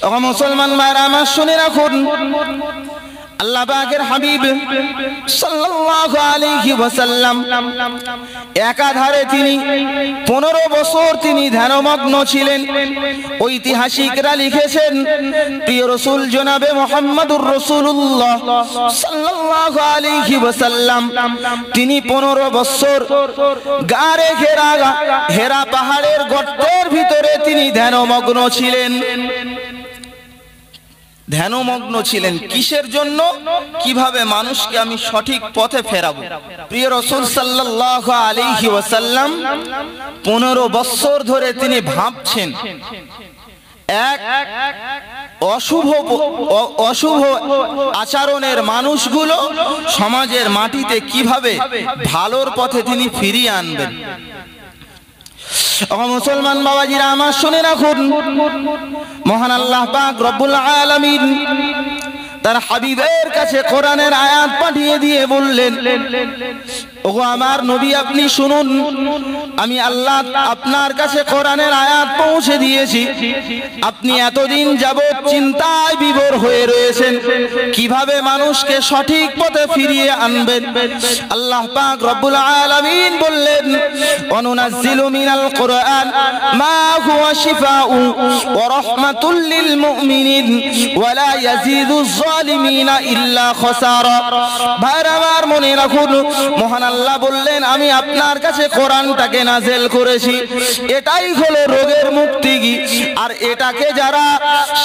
ও মুসলমান ভাইরা আমার শুনে রাখুন, আল্লাহ পাকের হাবিব সাল্লাল্লাহু আলাইহি ওয়াসাল্লাম একাধারে তিনি 15 বছর তিনি ধ্যানমগ্ন ছিলেন। ঐতিহাসিকরা লিখেছেন প্রিয় রাসূল জনাবে মুহাম্মদুর রাসূলুল্লাহ সাল্লাল্লাহু আলাইহি ওয়াসাল্লাম তিনি 15 বছর গারে হেরা পাহাড়ের গর্তের ভিতরে তিনি ধ্যানমগ্ন ছিলেন। ধ্যানমগ্ন ছিলেন কিসের জন্য? কিভাবে মানুষকে আমি সঠিক পথে ফেরাবো। প্রিয় রাসূল সাল্লাল্লাহু আলাইহি ওয়াসাল্লাম 15 বছর ধরে তিনি ভাবছেন এক অশুভ আচরণের মানুষগুলো সমাজের মাটিতে কিভাবে ভালোর পথে তিনি ফিরিয়ে আনবেন। ও মুসলমান বাবাজিরা আমার শুনে রাখুন, মহান আল্লাহ পাক রব্বুল আলামিন তার হাবিবের কাছে কোরআনের আয়াত পাঠিয়ে দিয়ে বললেন, ওগো আমার নবী আপনি শুনুন, আমি আল্লাহ আপনার কাছে কোরআনের আয়াত পৌঁছে দিয়েছি। আপনি এতদিন যাবত চিন্তায় বিভোর হয়ে রয়েছেন কিভাবে মানুষকে সঠিক পথে ফিরিয়ে আনবেন। আল্লাহ পাক রব্বুল আলামিন বললেন, অনুনাজ্জিলু মিনাল কুরআন মা হুয়া শিফাউ ওয়া রাহমাতুল লিল মুমিনিন ওয়া লা ইয়াজিদুজ জালিমিনা ইল্লা খাসারা। ভাইরা আমার মনে রাখুন, মহান আল্লাহ বললেন আমি আপনার কাছে কোরআনটাকে নাযিল করেছি, এটাই হলো রোগের মুক্তি। আর এটাকে যারা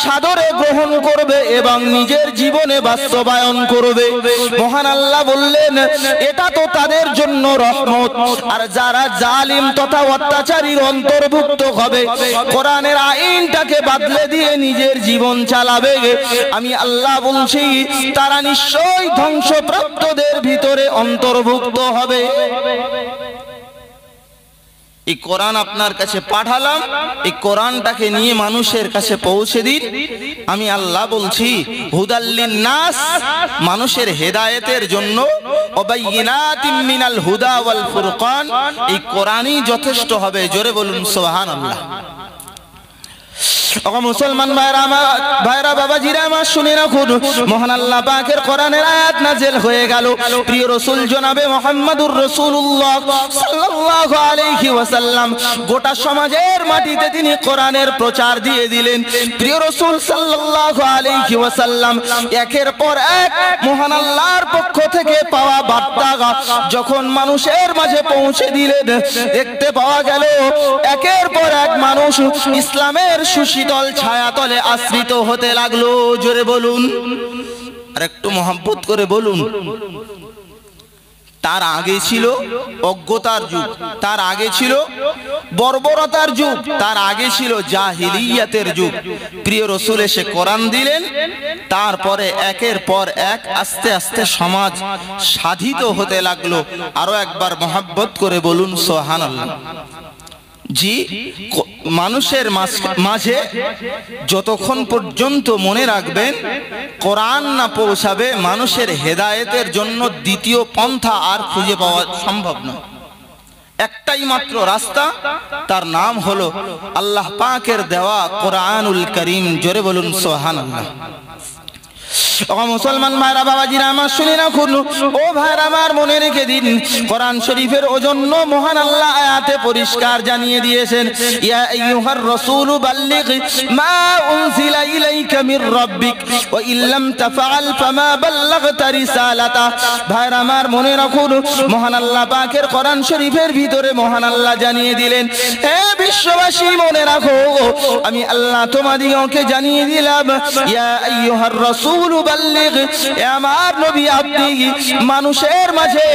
সাদরে গ্রহণ করবে এবং নিজের জীবনে বাস্তবায়ন করবে, মহান আল্লাহ বললেন এটা তো তাদের জন্য রহমত। আর যারা জালিম তথা অত্যাচারীর অন্তর্ভুক্ত হবে, কোরআনের আইনটাকে বদলে দিয়ে নিজের জীবন চালাবে, আমি আল্লাহ বলছি তারা নিশ্চয়ই ধ্বংসপ্রাপ্তদের ভিতরে অন্তর্ভুক্ত হবে। এই কোরআন আপনার কাছে পাঠালাম, এই কোরআনটাকে নিয়ে মানুষের কাছে পৌঁছে দিন। আমি আল্লাহ বলছি হুদাল্লিন নাস, মানুষের হেদায়েতের জন্য, ওয়াবাইয়িনাতিম মিনাল হুদা ওয়াল ফুরকান, এই কোরআনই যথেষ্ট হবে। জোরে বলুন সুবহানাল্লাহ। ও মুসলমান ভাইরা বাবাজিরা আমার শুনে রাখুন, মহান আল্লাহ পাকের কোরআনের আয়াত নাযিল হয়ে গেল। প্রিয় রাসূল জনাবে মুহাম্মদুর রাসূলুল্লাহ সাল্লাল্লাহু আলাইহি ওয়াসাল্লাম গোটা সমাজের মাটিতে তিনি কোরআনের প্রচার দিয়ে দিলেন। প্রিয় রাসূল সাল্লাল্লাহু আলাইহি ওয়াসাল্লাম একের পর এক মহান আল্লাহর পক্ষ থেকে পাওয়া বার্তা যখন মানুষের মাঝে পৌঁছে দিলেন, দেখতে পাওয়া গেল একের পর এক মানুষ ইসলামের সুশীতল ছায়াতলে আশ্রিত হতে লাগলো। জোরে বলুন, আর একটু মহব্বত করে বলুন। তার আগে ছিল অজ্ঞতার যুগ, তার আগে ছিল বর্বরতার যুগ, তার আগে ছিল জাহিলিয়াতের যুগ। প্রিয় রাসূল এসে কোরআন দিলেন, তারপরে একের পর এক আস্তে আস্তে সমাজ সাধিত হতে লাগলো। আরো একবার মহব্বত করে বলুন সুবহানাল্লাহ। জি, মানুষের মাঝে যতক্ষণ পর্যন্ত মনে রাখবেন কোরআন না পৌঁছাবে, মানুষের হেদায়েতের জন্য দ্বিতীয় পন্থা আর খুঁজে পাওয়া সম্ভব নয়। একটাই মাত্র রাস্তা, তার নাম হলো আল্লাহ পাকের দেওয়া কোরআনুল কারীম। জোরে বলুন সুবহানাল্লাহ। ও মুসলমান ভাইরা বাবাজিরা আমার শুনে রাখুন, ও ভাইরা আমার মনে রেখে দিন, কোরআন শরীফের ওজন্য মহান আল্লাহ আয়াতে পরিষ্কার জানিয়ে দিয়েছেন, ইয়া আইয়ুহার রাসূলু বাল্লিগ মা উনজিলা ইলাইকা মির রাব্বিক ওয়া ইল্লাম তাফআল ফামা বাল্লাগতা রিসালাতা। ভাইরা আমার মনে রাখুন, মহান আল্লাহ পাকের কোরআন শরীফের ভিতরে মহান আল্লাহ জানিয়ে দিলেন, হে বিশ্ববাসী মনে রাখো, আমি আল্লাহ তোমাদিগকে জানিয়ে দিলাম, ইয়া আইয়ুহার রাসূল আমার নবী আপনি মানুষের মাঝে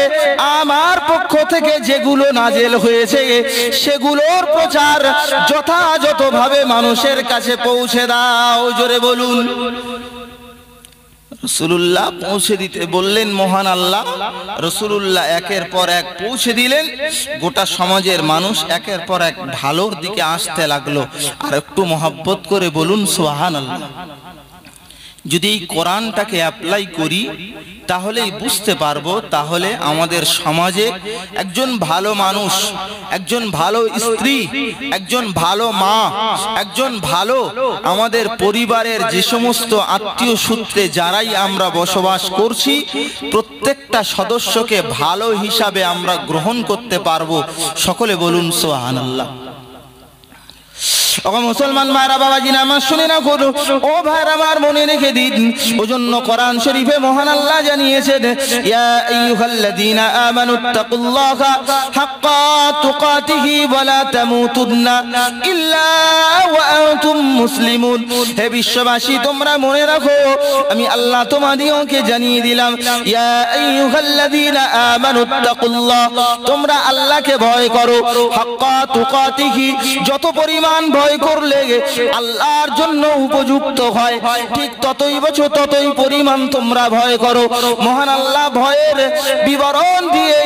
আমার পক্ষ থেকে যেগুলো নাযিল হয়েছে সেগুলোর প্রচার যথাযথভাবে মানুষের কাছে পৌঁছে দাও। জোরে বলুন। রাসূলুল্লাহ পৌঁছে দিতে বললেন মহান আল্লাহ, রাসূলুল্লাহ একের পর এক পৌঁছে দিলেন। গোটা সমাজের মানুষ একের পর এক ভালোর দিকে আসতে লাগলো। আর একটু মহব্বত করে বলুন সুবহানাল্লাহ। যদি এই কোরআনটাকে অ্যাপ্লাই করি তাহলেই বুঝতে পারবো, তাহলে আমাদের সমাজে একজন ভালো মানুষ, একজন ভালো স্ত্রী, একজন ভালো মা, একজন ভালো আমাদের পরিবারের যে সমস্ত আত্মীয় সূত্রে যারাই আমরা বসবাস করছি, প্রত্যেকটা সদস্যকে ভালো হিসাবে আমরা গ্রহণ করতে পারবো। সকলে বলুন সুবহানাল্লাহ। মুসলমান ভাইরা বাবাজি নামাজ শুনে না করো, ও ভাইরা আমার মনে রেখে দিন, ওজন্য কোরআন শরীফে মহান আল্লাহ জানিয়েছেন, ইয়া আইয়ুহাল্লাযীনা আমানুত্তাকুল্লাহা হাক্কা তুকাতিহি ওয়া লা তামুতুন্না ইল্লা ওয়া আনতুম মুসলিমুন। হে বিশ্ববাসী, তোমরা মনে রাখো, আমি আল্লাহ তোমাদেরকে জানিয়ে দিলাম, ইয়া আইয়ুহাল্লাযীনা আমানুত্তাকুল্লাহ, তোমরা আল্লাহকে ভয় করো, হাক্কা তুকাতিহি, যত পরিমাণ ভয় করলে আল্লাহর জন্য উপযুক্ত হয়, ঠিক ততই পরিমাণ তোমরা ভয় করো। মহান আল্লাহ ভয়ের বিবরণ দিয়ে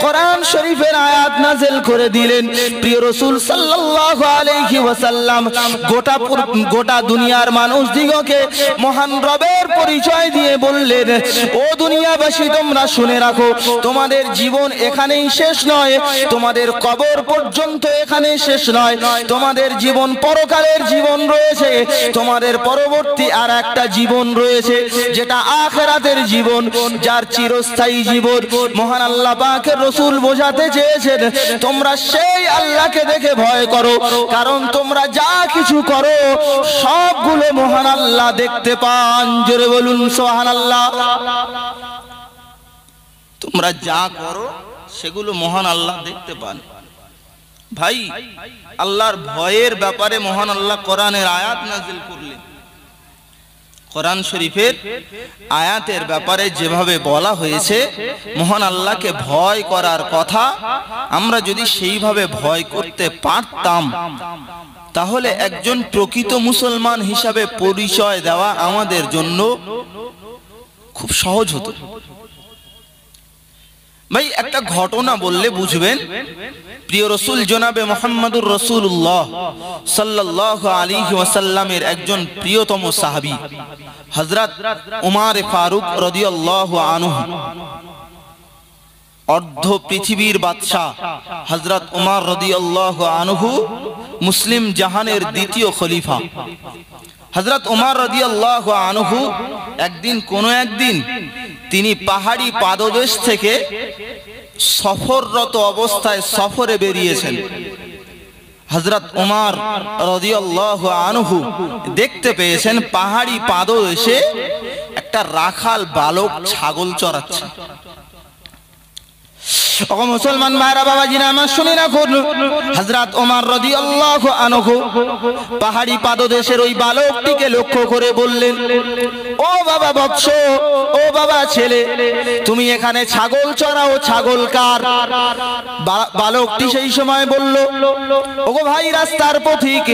কোরআন শরীফের আয়াত নাযিল করে দিলেন। প্রিয় রাসূল সাল্লাল্লাহু আলাইহি ওয়াসাল্লাম গোটা দুনিয়ার মানুষ দিগকে মহান রবের পরিচয় দিয়ে বললেন, ও দুনিয়াবাসী, তোমরা শুনে রাখো, তোমাদের জীবন এখানেই শেষ নয়, তোমাদের কবর পর্যন্ত এখানে শেষ নয়, তোমাদের জীবন পরকালের জীবন রয়েছে, তোমাদের পরবর্তী আর একটা জীবন রয়েছে, যেটা আখিরাতের জীবন, যার চিরস্থায়ী জীবন। মহান আল্লাহ পাকের রাসূল বোঝাতে চেয়েছেন, তোমরা সেই আল্লাহকে দেখে ভয় করো, কারণ তোমরা যা কিছু করো সবগুলো মহান আল্লাহ দেখতে পান। জোরে বলুন সুবহানাল্লাহ। তোমরা যা করো সেগুলো মহান আল্লাহ দেখতে পান। ভাই, আল্লাহর ভয়ের ব্যাপারে মহান আল্লাহ কোরআনের আয়াত নাযিল করলেন। কোরআন শরীফের আয়াতের ব্যাপারে যেভাবে বলা হয়েছে, মহান আল্লাহকে ভয় করার কথা, আমরা যদি সেইভাবে ভয় করতে পারতাম, তাহলে একজন প্রকৃত মুসলমান হিসাবে পরিচয় দেওয়া আমাদের জন্য খুব সহজ হতো। ভাই, একটা ঘটনা বললে বুঝবেন। প্রিয় রাসূল জনাবে মুহাম্মদুর রাসূলুল্লাহ সাল্লাল্লাহু আলাইহি ওয়াসাল্লামের একজন প্রিয়তম সাহাবী হযরত উমর ফারুক রাদিয়াল্লাহু আনহু, অর্ধ পৃথিবীর বাদশা হযরত উমর রাদিয়াল্লাহু আনহু, মুসলিম জাহানের দ্বিতীয় খলিফা হযরত উমর রাদিয়াল্লাহু আনহু, একদিন তিনি পাহাড়ি পাদদেশ থেকে সফররত অবস্থায় সফরে বেরিয়েছেন। হযরত উমর রাদিয়াল্লাহু আনহু দেখতে পেয়েছেন পাহাড়ি পাদদেশে একটা রাখাল বালক ছাগল চড়াচ্ছে। মুসলমান ভাইরা বাবাজি নামাজ শুনে রাখুন, হযরত ওমর রাদিয়াল্লাহু আনহু পাহাড়ি পাদদেশের ওই বালকটিকে লক্ষ্য করে বললেন, ও বাবা বৎস, ও বাবা ছেলে, তুমি এখানে ছাগল চড়াও, ছাগল কার? বালকটি সেই সময় বলল, ওগো ভাই, রাস্তার পথিক,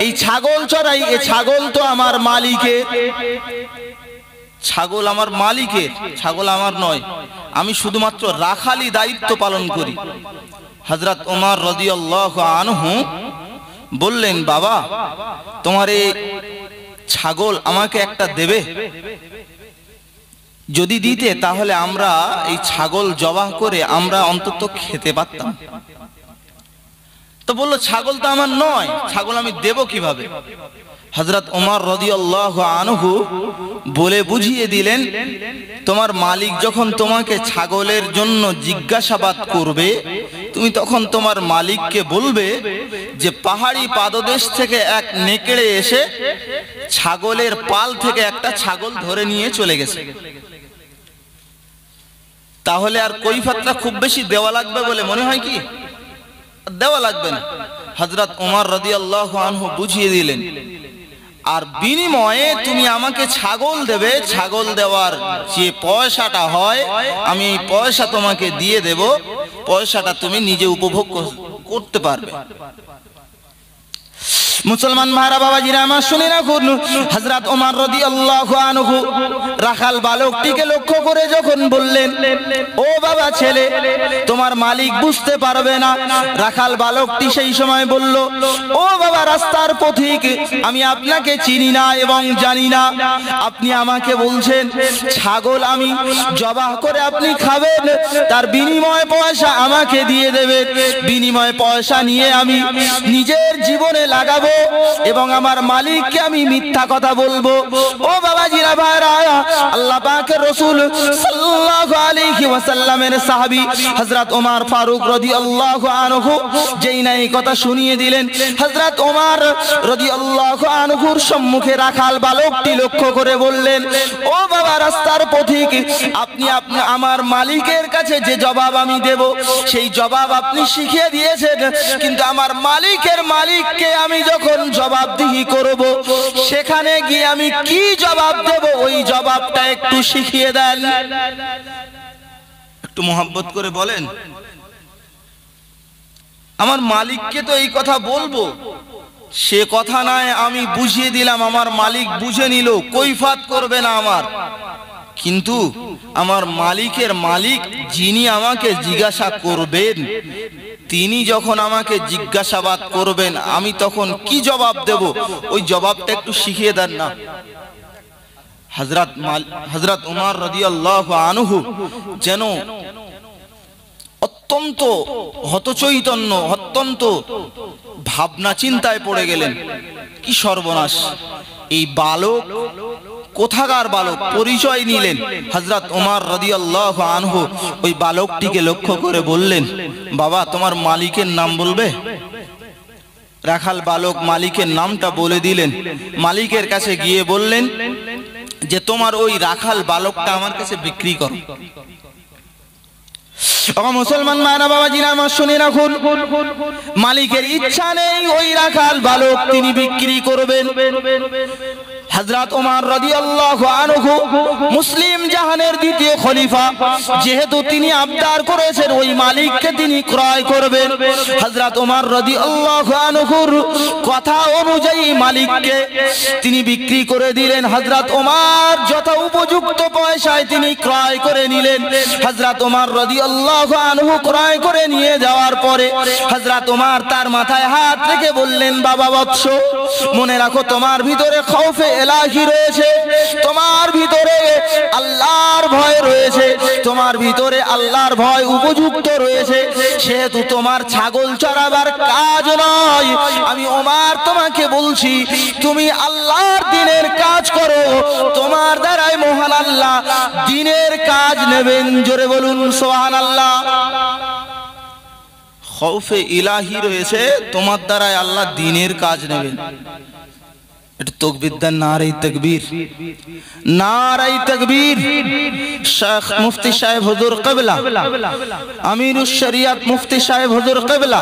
এই ছাগল চড়াই, এ ছাগল তো আমার মালিকের। ছাগল আমার মালিকের, ছাগল আমার নয়, আমি শুধুমাত্র রাখালি দায়িত্ব পালন করি। হযরত ওমর রাদিয়াল্লাহু আনহু বললেন, বাবা, তোমার এই ছাগল আমাকে একটা দেবে? যদি দিতে তাহলে আমরা এই ছাগল জবাহ করে আমরা অন্তত খেতে পারতাম। তো বলল, ছাগল তো আমার নয়, ছাগল আমি দেব কিভাবে? হযরত ওমর রাদিয়াল্লাহু আনহু বলে বুঝিয়ে দিলেন, তোমার মালিক যখন তোমাকে ছাগলের জন্য জিজ্ঞাসাবাদ করবে, তুমি তখন তোমার মালিককে বলবে যে পাহাড়ি পাদদেশ থেকে এক নেকড়ে এসে ছাগলের পাল থেকে একটা ছাগল ধরে নিয়ে চলে গেছে। তাহলে আর কৈফিয়তটা খুব বেশি দেওয়া লাগবে বলে মনে হয় কি? দেওয়া লাগবে না। হযরত ওমর রাদিয়াল্লাহু আনহু বুঝিয়ে দিলেন, আর বিনিময়ে তুমি আমাকে ছাগল দেবে, ছাগল দেওয়ার যে পয়সাটা হয় আমি এই পয়সা তোমাকে দিয়ে দেব, পয়সাটা তুমি নিজে উপভোগ করতে পারবে। মুসলমান ভাইরা বাবাজিরা আমার শুনে রাখুন, হযরত ওমর রাদিয়াল্লাহু আনহু রাখাল বালকটিকে লক্ষ্য করে যখন বললেন, ও বাবা ছেলে, তোমার মালিক বুঝতে পারবে না। রাখাল বালকটি সেই সময় বলল, ও বাবা রাস্তার পথিক, আমি আপনাকে চিনি না এবং জানি না। আপনি আমাকে বলছেন ছাগল আমি জবাহ করে আপনি খাবেন, তার বিনিময় পয়সা আমাকে দিয়ে দেবেন, বিনিময় পয়সা নিয়ে আমি নিজের জীবনে লাগাবো এবং আমার মালিককে আমি মিথ্যা কথা বলবো। ও বাবাজিরা ভাইরা, আল্লাহ পাকের রাসূল সাল্লাল্লাহু আলাইহি ওয়াসাল্লামের সাহাবী হযরত ওমর ফারুক রাদিয়াল্লাহু আনহু যেই না এই কথা শুনিয়ে দিলেন, হযরত ওমর রাদিয়াল্লাহু আনহুর সম্মুখে রাখাল বালকটি লক্ষ্য করে বললেন, ও বাবা রাস্তার পথিক, আপনি আমার মালিকের কাছে যে জবাব আমি দেব সেই জবাব আপনি শিখিয়ে দিয়েছেন, কিন্তু আমার মালিককে আমি যখন জবাবদিহি করব সেখানে গিয়ে আমি কি জবাব দেব ওই জবাবটা একটু শিখিয়ে দেন। একটু মোহাব্বত করে বলেন। আমার মালিককে তো এই কথা বলবো, সে কথা নয় আমি বুঝিয়ে দিলাম, আমার মালিক বুঝে নিল, কৈফাত করবে না আমার, কিন্তু আমার মালিকের মালিক যিনি আমাকে জিজ্ঞাসা করবেন তিনি যখন আমাকে জিজ্ঞাসাবাদ করবেন আমি তখন কি জবাব দেব ওই জবাবটা একটু শিখিয়ে দেন না। হযরত ওমর রাদিয়াল্লাহু আনহু যেন অত্যন্ত হতচৈতন্য, অত্যন্ত ভাবনা চিন্তায় পড়ে গেলেন। কি সর্বনাশ, এই বালক কোথাকার বালক, পরিচয় নিলেন। হযরত ওমর রাদিয়াল্লাহু আনহু ওই বালকটিকে লক্ষ্য করে বললেন, বাবা তোমার মালিকের নাম বলবে? রাখাল বালক মালিকের নামটা বলে দিলেন। মালিকের কাছে গিয়ে বললেন যে তোমার ওই রাখাল বালকটা আমার কাছে বিক্রি করো। মুসলমান মায়েরা বাবাজিরা আমার শুনে রাখুন, মালিকের ইচ্ছা নেই ওই রাখাল বালক তিনি বিক্রি করবেন। হযরত ওমর রাদিয়াল্লাহু আনহু মুসলিম জাহানের দ্বিতীয় খলিফা, যেহেতু তিনি আবদার করেছেন ওই মালিককে তিনি ক্রয় করবেন, হযরত ওমর রাদিয়াল্লাহু আনহুর কথা অনুযায়ী মালিককে তিনি বিক্রি করে দিলেন। হযরত ওমর যত উপযুক্ত পয়সায় তিনি ক্রয় করে নিলেন। হযরত ওমর রাদিয়াল্লাহু আনহু ক্রয় করে নিয়ে যাওয়ার পরে হযরত ওমর তার মাথায় হাত রেখে বললেন, বাবা বৎস, মনে রাখো তোমার ভিতরে খৌফে এলাহি রয়েছে, তোমার ভিতরে আল্লাহর ভয় রয়েছে, তোমার ভিতরে আল্লাহর ভয় উপযুক্ত রয়েছে, সেহেতু তোমার ছাগল চড়াবার কাজ নয়। আমি ওমর তোমাকে বলছি তুমি আল্লাহর দ্বীনের কাজ করো, তোমার দ্বারাই মহান আল্লাহ দ্বীনের কাজ নেবেন। জোরে বলুন সুবহানাল্লাহ। খৌফে ইলাহি রয়েছে, তোমার দ্বারাই আল্লাহ দ্বীনের কাজ নেবেন। এটা তাকবীর দেন, নারে তাকবীর, নারে তাকবীর। শেখ মুফতি সাহেব হুজুর কিবলা, আমিরুশ শরিয়ত মুফতি সাহেব হুজুর কিবলা,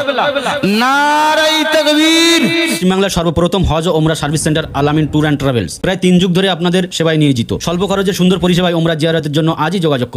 নারে তাকবীর। বাংলার সর্বপ্রথম হজ ও Umrah service centre Al Amin tour and travels প্রায় 3 যুগ ধরে আপনাদের সেবায় নিয়োজিত। স্বল্প খরচে সুন্দর পরিষেবায় ওমরা জিয়ারতের জন্য আজই যোগাযোগ করুন।